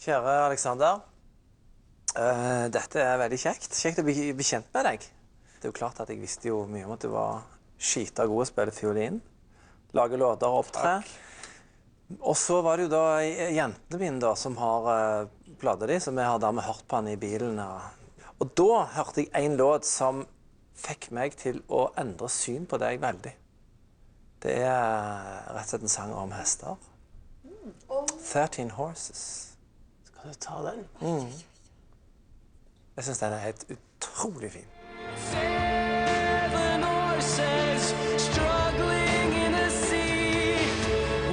Kjære Alexander, dette veldig kjekt. Kjekt å bli kjent med deg. Det jo klart at jeg visste jo mye om at du var skita god å spille fiolin, lage låter og opptre. Og så var det jo da jentene mine da, som har pladet de, så vi har dermed hørt på han i bilen. Og da hørte jeg en låt som fikk meg til å endre syn på deg veldig. Det rett og slett en sang om hester. 13 Horses. Skal du ta den? Jeg synes den helt utrolig fin. 7 horses struggling in the sea,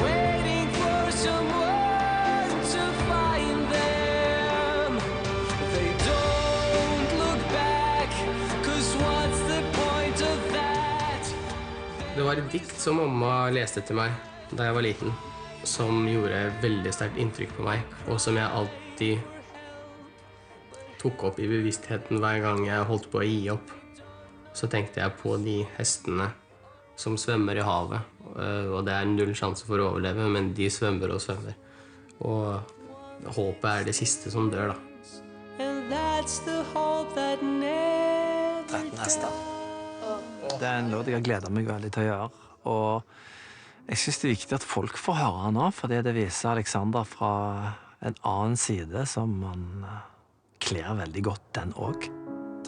waiting for someone to find them. They don't look back, 'cause what's the point of that? Det var et dikt som mamma leste til meg da jeg var liten, som gjorde veldig sterkt inntrykk på meg, og som jeg alltid tok opp i bevisstheten hver gang jeg holdt på å gi opp. Så tenkte jeg på de hestene som svømmer i havet, og det null sjanse for å overleve, men de svømmer og svømmer. Og håpet det siste som dør, da. And that's the hope that never 13 hester. Det en låt jeg har gledet meg veldig til å gjøre, og jeg synes det viktig at folk får høre den nå, fordi det viser Alexander fra en annen side som man kler veldig godt den også.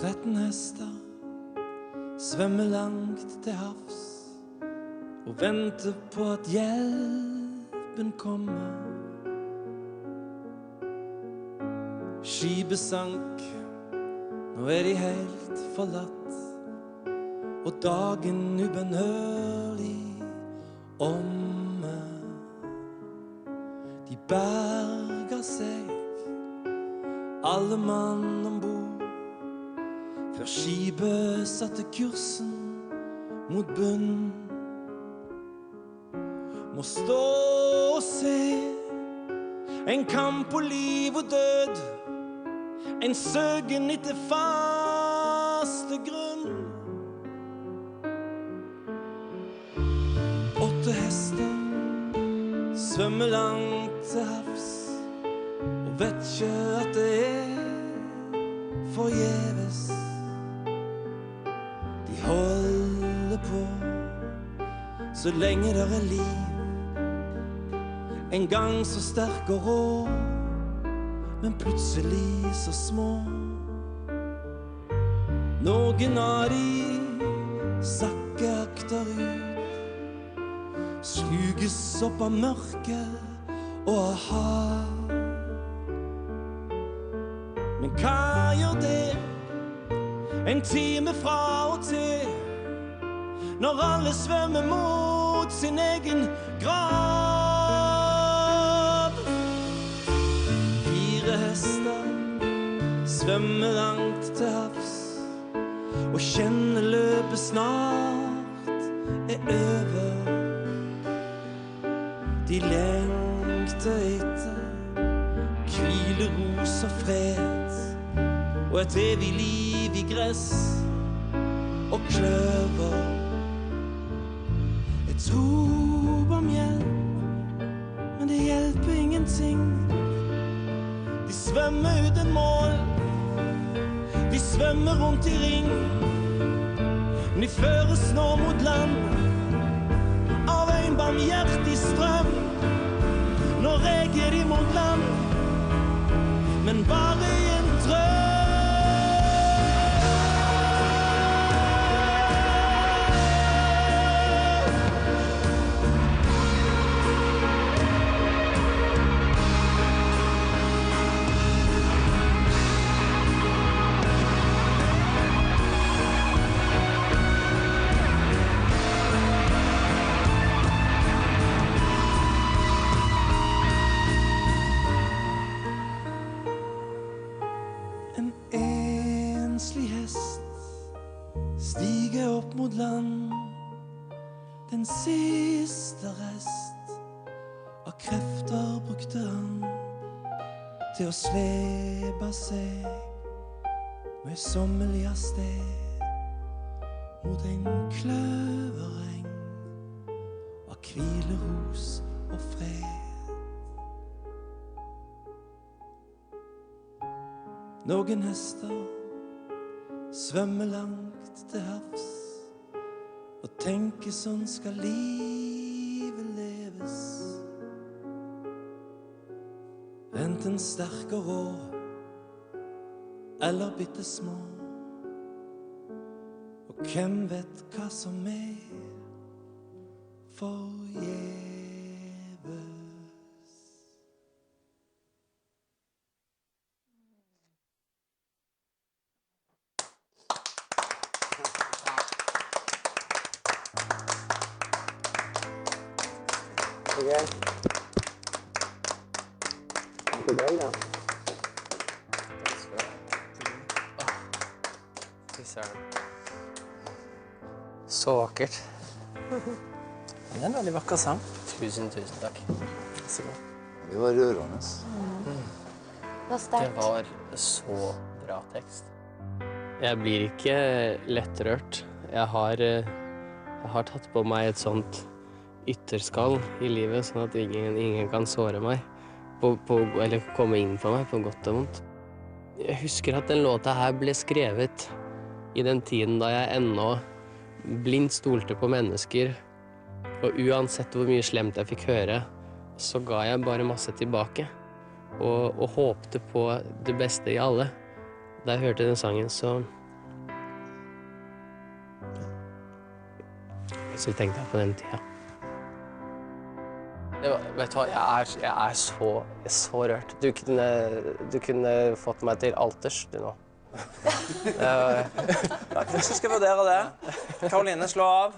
13 hester svømmer langt til havs og venter på at hjelpen kommer. Skipet sank, nå de helt forlatt, og dagen ubønnhørlig omme. De berger seg, alle mann ombord, før skipet satte kursen mot bunn. Må stå og se en kamp på liv og død, en søken etter faste grunn. 8 hester svømmer langt til havs og vet ikke at det forgjeves. De holder på så lenge der liv, en gang så sterk og rå, men plutselig så små. Noen av de sakker akterut, sluges opp av mørket og av hav. Men hva gjør det en time fra og til, når alle svømmer mot sin egen grav? 4 hester svømmer langt til havs og kjenner løpet snart over. De lengter etter hvileros og fred, og et evig liv i gress og kløver. Et rop om hjelp, men det hjelper ingenting. De svømmer uten mål, de svømmer rundt i ring, men de føres nå mot land av en barmhjertig strøm. Nå reger de mot land, men bare i en drøm. Stiger opp mot land, den siste rest av krefter brukte han til å svebe seg møysommelig av sted mot en kløvereng av hvileros og fred. Noen hester svømmer langt til havs og tenker sånn skal livet leves. Enten sterk og rå eller bitte små. Og hvem vet hva som forgjeves. Okay. Til deg, da. Fy søren. Så vakkert. Det en veldig vakker sang. Tusen takk. Så godt. Det var rørende. Det var Det sterkt. var så bra tekst. Jeg blir ikke lettrørt. Jeg har tatt på meg et sånt ytterskall i livet, sånn at ingen kan såre meg, eller komme inn på meg på godt og vondt. Jeg husker at den låta her ble skrevet i den tiden da jeg ennå blindt stolte på mennesker, og uansett hvor mye slemt jeg fikk høre, så ga jeg bare masse tilbake, og håpte på det beste i alle. Da jeg hørte den sangen, så tenkte jeg på den tida. Vet du hva, jeg er så rørt. Du kunne fått meg til alters, du nå. Hvis du skal vurdere det. Karoline, slå av.